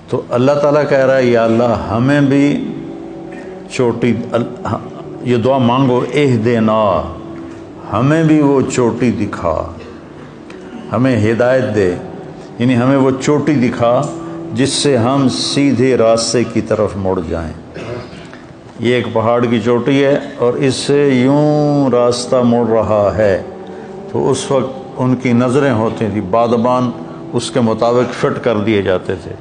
تو اللہ تعالیٰ کہہ رہا ہے یا اللہ ہمیں بھی چوٹی، یہ دعا مانگو، اہدنا، ہمیں بھی وہ چوٹی دکھا، ہمیں ہدایت دے، یعنی ہمیں وہ چوٹی دکھا جس سے ہم سیدھے راستے کی طرف مڑ جائیں۔ یہ ایک پہاڑ کی چوٹی ہے اور اس سے یوں راستہ مڑ رہا ہے، تو اس وقت ان کی نظریں ہوتی تھیں، بادبان اس کے مطابق فٹ کر دیے جاتے تھے۔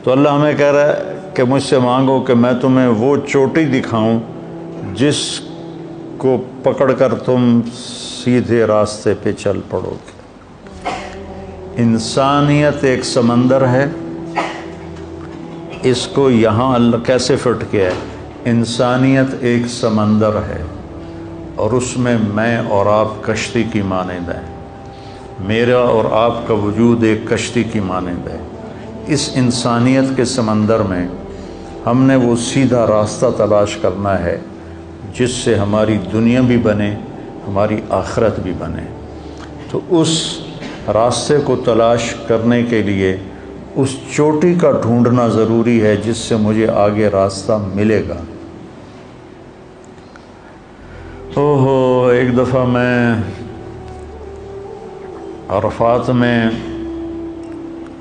تو اللہ ہمیں کہہ رہا ہے کہ مجھ سے مانگو کہ میں تمہیں وہ چوٹی دکھاؤں جس کو پکڑ کر تم سیدھے راستے پہ چل پڑو گے۔ انسانیت ایک سمندر ہے، اس کو یہاں اللہ کیسے فٹ کیا ہے؟ انسانیت ایک سمندر ہے اور اس میں اور آپ کشتی کی مانند ہیں، میرا اور آپ کا وجود ایک کشتی کی مانند ہے۔ اس انسانیت کے سمندر میں ہم نے وہ سیدھا راستہ تلاش کرنا ہے جس سے ہماری دنیا بھی بنے، ہماری آخرت بھی بنے۔ تو اس راستے کو تلاش کرنے کے لیے اس چوٹی کا ڈھونڈنا ضروری ہے جس سے مجھے آگے راستہ ملے گا۔ ایک دفعہ میں عرفات میں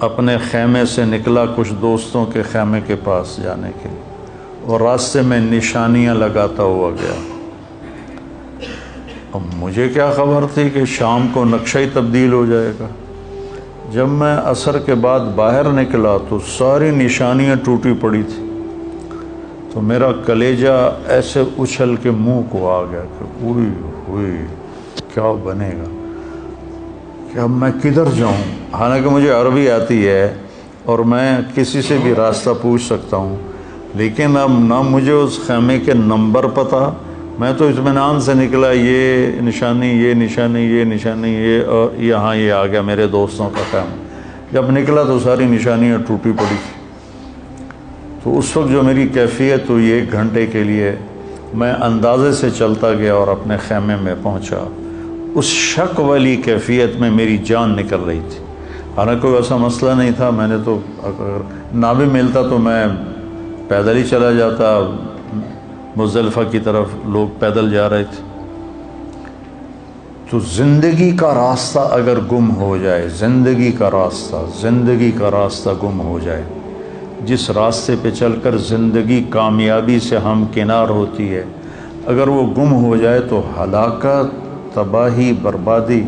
اپنے خیمے سے نکلا کچھ دوستوں کے خیمے کے پاس جانے کے لیے، اور راستے میں نشانیاں لگاتا ہوا گیا۔ اب مجھے کیا خبر تھی کہ شام کو نقشہ ہی تبدیل ہو جائے گا۔ جب میں عصر کے بعد باہر نکلا تو ساری نشانیاں ٹوٹی پڑی تھی، تو میرا کلیجہ ایسے اچھل کے منہ کو آ گیا کہ اوئی ہوئی کیا بنے گا، کہ اب میں کدھر جاؤں؟ حالانکہ مجھے عربی آتی ہے اور میں کسی سے بھی راستہ پوچھ سکتا ہوں، لیکن اب نہ مجھے اس خیمے کے نمبر پتہ، میں تو اطمینان سے نکلا، یہ نشانی یہ نشانی یہ نشانی یہ، اور یہاں یہ آ گیا میرے دوستوں کا خیمہ۔ جب نکلا تو ساری نشانیاں ٹوٹی پڑی تھی۔ تو اس وقت جو میری کیفیت ہوئی، 1 گھنٹے کے لیے میں اندازے سے چلتا گیا اور اپنے خیمے میں پہنچا۔ اس شک والی کیفیت میں میری جان نکل رہی تھی، حالانکہ کوئی ایسا مسئلہ نہیں تھا۔ میں نے تو اگر نہ بھی ملتا تو میں پیدل ہی چلا جاتا، مزدلفہ کی طرف لوگ پیدل جا رہے تھے۔ تو زندگی کا راستہ اگر گم ہو جائے، زندگی کا راستہ گم ہو جائے، جس راستے پہ چل کر زندگی کامیابی سے ہمکنار ہوتی ہے، اگر وہ گم ہو جائے تو ہلاکت، تباہی، بربادی۔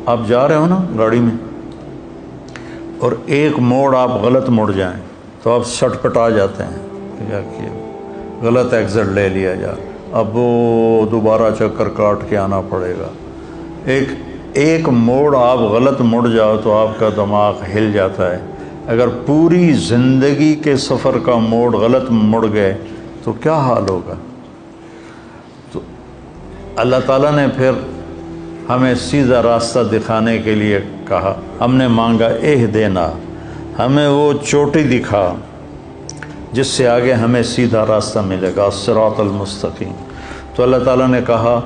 آپ جا رہے ہو نا گاڑی میں اور ایک موڑ آپ غلط مڑ جائیں تو آپ سٹ پٹا جاتے ہیں، کیا کیا، غلط ایگزٹ لے لیا جا، اب وہ دوبارہ چکر کاٹ کے آنا پڑے گا۔ ایک موڑ آپ غلط مڑ جاؤ تو آپ کا دماغ ہل جاتا ہے۔ اگر پوری زندگی کے سفر کا موڑ غلط مڑ گئے تو کیا حال ہوگا؟ تو اللہ تعالیٰ نے پھر ہمیں سیدھا راستہ دکھانے کے لیے کہا، ہم نے مانگا اہدنا، ہمیں وہ چوٹی دکھا جس سے آگے ہمیں سیدھا راستہ ملے گا، الصراط المستقیم۔ تو اللہ تعالیٰ نے کہا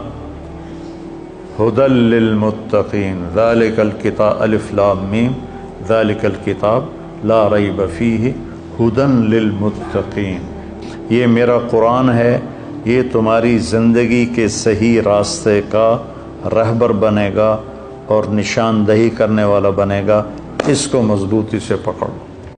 ھدی للمتقین، ذالک الکتاب، الف لام میم، ذالک الکتاب لا ریب فیہ ھدی للمتقین۔ یہ میرا قرآن ہے، یہ تمہاری زندگی کے صحیح راستے کا رہبر بنے گا اور نشاندہی کرنے والا بنے گا، اس کو مضبوطی سے پکڑو۔